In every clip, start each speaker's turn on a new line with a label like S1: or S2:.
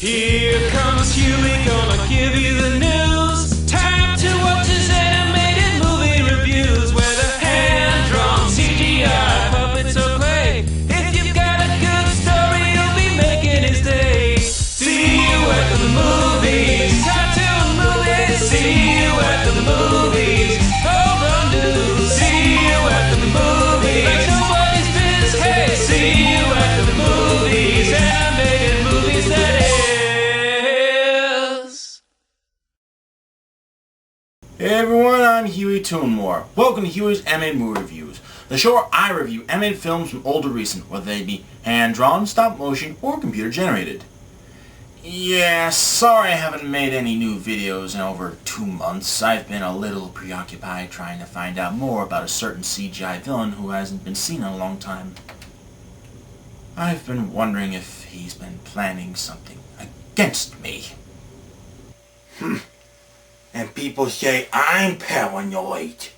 S1: Here comes Hewy, gonna give you the news. Time to watch his animated movie reviews, whether hand-drawn, CGI, puppets or clay. If you've got a good story, you'll be making his day. See you at the movies, cartoon movies. See you at the movies, hold on to. See you at the movies, like nobody's business. Hey, see you at the movies, animated movies that is.
S2: Hey everyone, I'm Hewy Toonmore. Welcome to Hewy's Animated Movie Reviews, the show where I review animated films from old to recent, whether they be hand-drawn, stop-motion, or computer-generated. Yeah, sorry I haven't made any new videos in over 2 months. I've been a little preoccupied trying to find out more about a certain CGI villain who hasn't been seen in a long time. I've been wondering if he's been planning something against me. And people say I'm paranoid.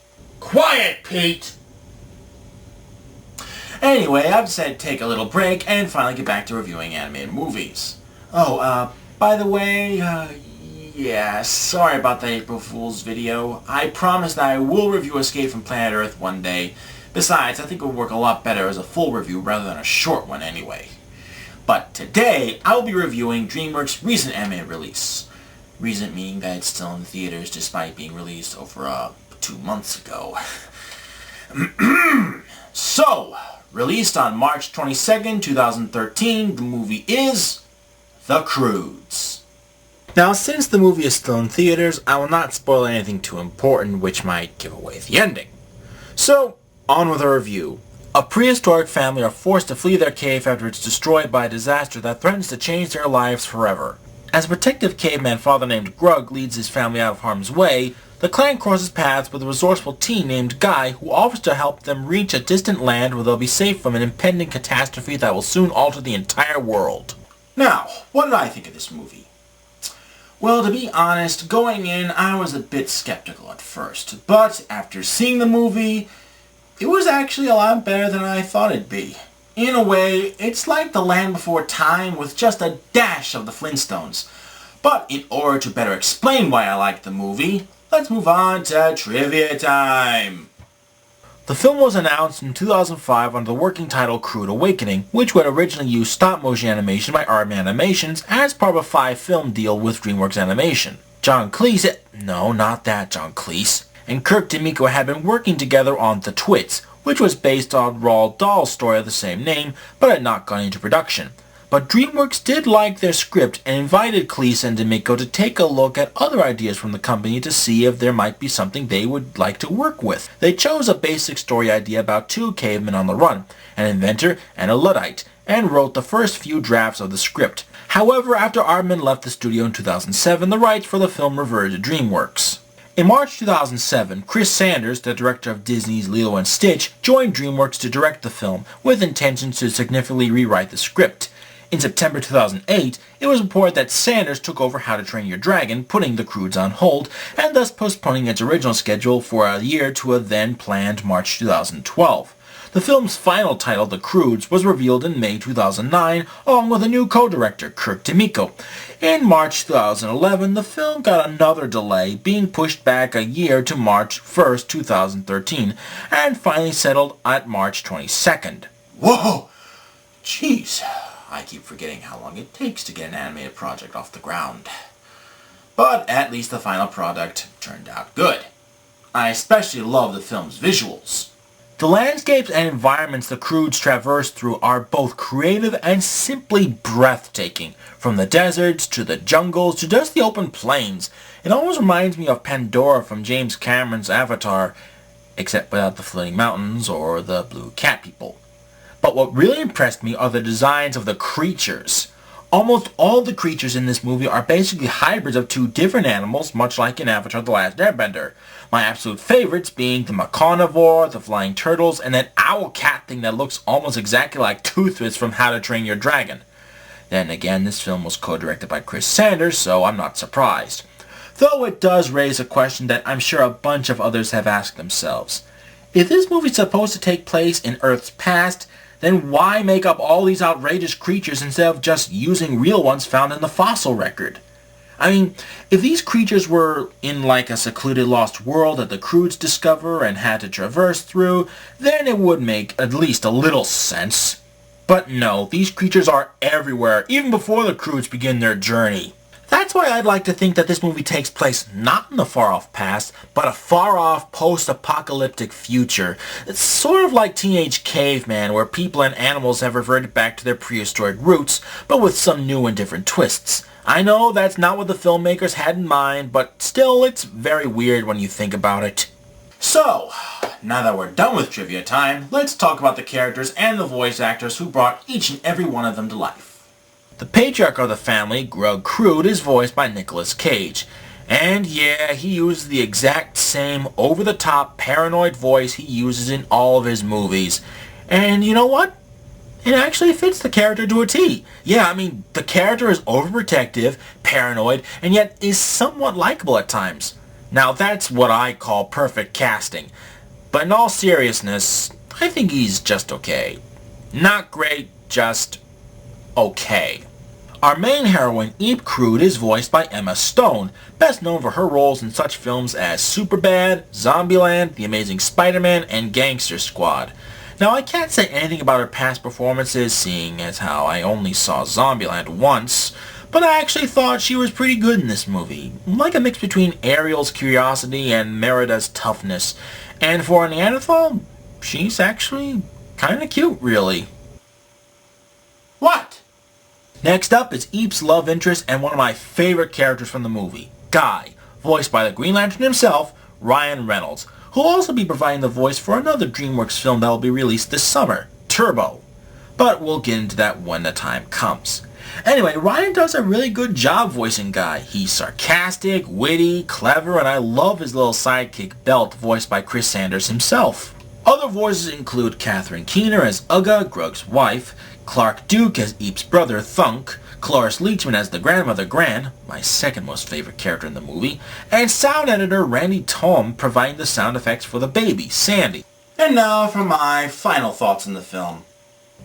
S2: Quiet, Pete! Anyway, I've decided to take a little break and finally get back to reviewing animated movies. Oh, by the way, yeah, sorry about the April Fool's video. I promise that I will review Escape from Planet Earth one day. Besides, I think it would work a lot better as a full review rather than a short one anyway. But today, I will be reviewing Dreamworks' recent animated release. Recent meaning that it's still in theaters despite being released over 2 months ago. So, released on March 22nd, 2013, the movie is The Croods. Now, since the movie is still in theaters, I will not spoil anything too important which might give away the ending. So, on with our review. A prehistoric family are forced to flee their cave after it's destroyed by a disaster that threatens to change their lives forever. As a protective caveman father named Grug leads his family out of harm's way, the clan crosses paths with a resourceful teen named Guy who offers to help them reach a distant land where they'll be safe from an impending catastrophe that will soon alter the entire world. Now, what did I think of this movie? Well, to be honest, going in, I was a bit skeptical at first, but after seeing the movie, it was actually a lot better than I thought it'd be. In a way, it's like The Land Before Time with just a dash of the Flintstones. But in order to better explain why I liked the movie, let's move on to trivia time. The film was announced in 2005 under the working title Crude Awakening, which would originally use stop-motion animation by Aardman Animations as part of a 5-film deal with Dreamworks Animation. John Cleese, no, not that John Cleese, and Kirk D'Amico had been working together on The Twits, which was based on Roald Dahl's story of the same name, but had not gone into production. But Dreamworks did like their script and invited Cleese and D'Amico to take a look at other ideas from the company to see if there might be something they would like to work with. They chose a basic story idea about 2 cavemen on the run, an inventor and a Luddite, and wrote the first few drafts of the script. However, after Aardman left the studio in 2007, the rights for the film reverted to Dreamworks. In March 2007, Chris Sanders, the director of Disney's Lilo & Stitch, joined Dreamworks to direct the film, with intentions to significantly rewrite the script. In September 2008, it was reported that Sanders took over How to Train Your Dragon, putting The Croods on hold, and thus postponing its original schedule for a year to a then-planned March 2012. The film's final title, The Croods, was revealed in May 2009, along with a new co-director, Kirk D'Amico. In March 2011, the film got another delay, being pushed back a year to March 1st, 2013, and finally settled at March 22nd. Whoa! Jeez, I keep forgetting how long it takes to get an animated project off the ground. But at least the final product turned out good. I especially love the film's visuals. The landscapes and environments the Croods traverse through are both creative and simply breathtaking. From the deserts, to the jungles, to just the open plains. It almost reminds me of Pandora from James Cameron's Avatar, except without the floating mountains or the blue cat people. But what really impressed me are the designs of the creatures. Almost all the creatures in this movie are basically hybrids of 2 different animals, much like in Avatar The Last Airbender. My absolute favorites being the Macarnivore, the flying turtles, and that owl cat thing that looks almost exactly like Toothless from How to Train Your Dragon. Then again, this film was co-directed by Chris Sanders, so I'm not surprised. Though it does raise a question that I'm sure a bunch of others have asked themselves. If this movie is supposed to take place in Earth's past, then why make up all these outrageous creatures instead of just using real ones found in the fossil record? I mean, if these creatures were in like a secluded lost world that the Croods discover and had to traverse through, then it would make at least a little sense. But no, these creatures are everywhere, even before the Croods begin their journey. That's why I'd like to think that this movie takes place not in the far-off past, but a far-off post-apocalyptic future. It's sort of like Teenage Caveman, where people and animals have reverted back to their prehistoric roots, but with some new and different twists. I know that's not what the filmmakers had in mind, but still, it's very weird when you think about it. So, now that we're done with trivia time, let's talk about the characters and the voice actors who brought each and every one of them to life. The patriarch of the family, Grug Crood, is voiced by Nicolas Cage. And yeah, he uses the exact same over-the-top paranoid voice he uses in all of his movies. And you know what? It actually fits the character to a T. Yeah, I mean, the character is overprotective, paranoid, and yet is somewhat likable at times. Now that's what I call perfect casting. But in all seriousness, I think he's just okay. Not great, just okay. Our main heroine, Eve Crood, is voiced by Emma Stone, best known for her roles in such films as Superbad, Zombieland, The Amazing Spider-Man, and Gangster Squad. Now, I can't say anything about her past performances, seeing as how I only saw Zombieland once, but I actually thought she was pretty good in this movie, like a mix between Ariel's curiosity and Merida's toughness. And for a Neanderthal, she's actually kinda cute, really. What? Next up is Eep's love interest and one of my favorite characters from the movie, Guy, voiced by the Green Lantern himself, Ryan Reynolds, who will also be providing the voice for another Dreamworks film that will be released this summer, Turbo. But we'll get into that when the time comes. Anyway, Ryan does a really good job voicing Guy. He's sarcastic, witty, clever, and I love his little sidekick Belt, voiced by Chris Sanders himself. Other voices include Catherine Keener as Ugga, Grug's wife, Clark Duke as Eep's brother, Thunk, Cloris Leachman as the grandmother, Gran, my second most favorite character in the movie, and sound editor Randy Tom providing the sound effects for the baby, Sandy. And now for my final thoughts on the film.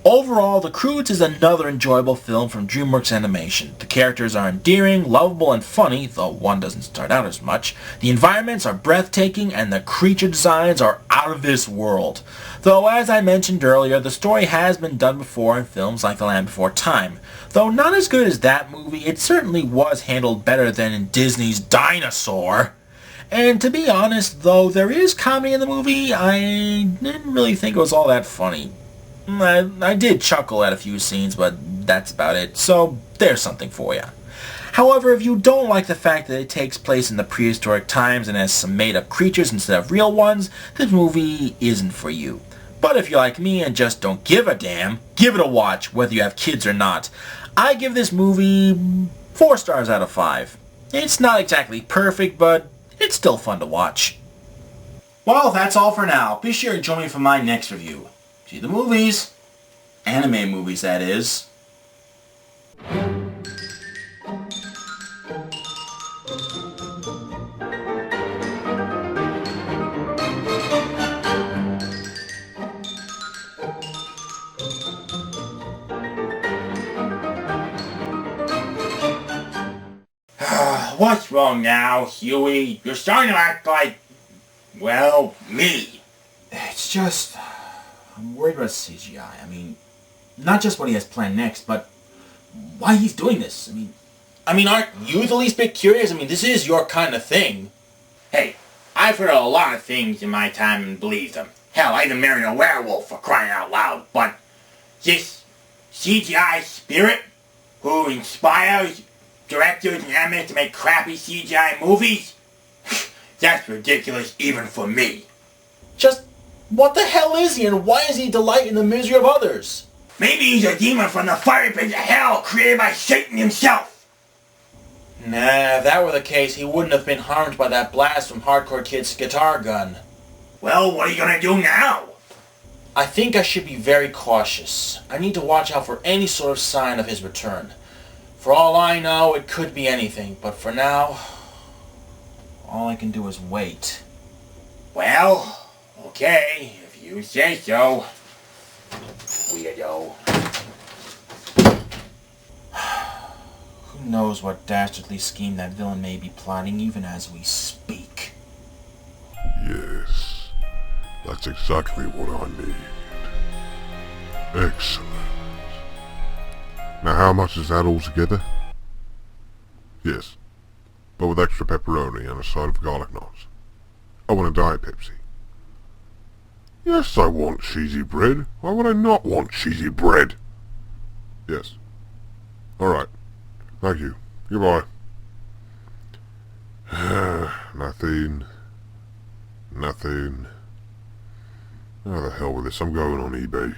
S2: Overall, The Croods is another enjoyable film from Dreamworks Animation. The characters are endearing, lovable, and funny, though one doesn't start out as much. The environments are breathtaking, and the creature designs are out of this world. Though, as I mentioned earlier, the story has been done before in films like The Land Before Time. Though not as good as that movie, it certainly was handled better than in Disney's Dinosaur. And to be honest, though there is comedy in the movie, I didn't really think it was all that funny. I did chuckle at a few scenes, but that's about it, so there's something for you. However, if you don't like the fact that it takes place in the prehistoric times and has some made-up creatures instead of real ones, this movie isn't for you. But if you're like me and just don't give a damn, give it a watch, whether you have kids or not. I give this movie 4 stars out of 5. It's not exactly perfect, but it's still fun to watch. Well, that's all for now. Be sure to join me for my next review. See the movies. Anime movies, that is. What's wrong now, Hewy? You're starting to act like, well, me. It's just, I'm worried about CGI. I mean, not just what he has planned next, but why he's doing this. I mean, aren't you the least bit curious? I mean, this is your kind of thing. Hey, I've heard a lot of things in my time and believed them. Hell, I even married a werewolf, for crying out loud. But this CGI spirit who inspires directors and animators to make crappy CGI movies? That's ridiculous even for me. Just what the hell is he, and why does he delight in the misery of others? Maybe he's a demon from the fiery pits of hell created by Satan himself. Nah, if that were the case, he wouldn't have been harmed by that blast from Hardcore Kid's guitar gun. Well, what are you gonna do now? I think I should be very cautious. I need to watch out for any sort of sign of his return. For all I know, it could be anything, but for now, all I can do is wait. Well, okay, if you say so. Weirdo. Who knows what dastardly scheme that villain may be plotting even as we speak.
S3: Yes, that's exactly what I need. Excellent. Now how much is that altogether? Yes, but with extra pepperoni and a side of garlic knots. I want a Diet Pepsi. Yes, I want cheesy bread. Why would I not want cheesy bread? Yes. Alright. Thank you. Goodbye. Nothing. Nothing. Oh, the hell with this. I'm going on eBay.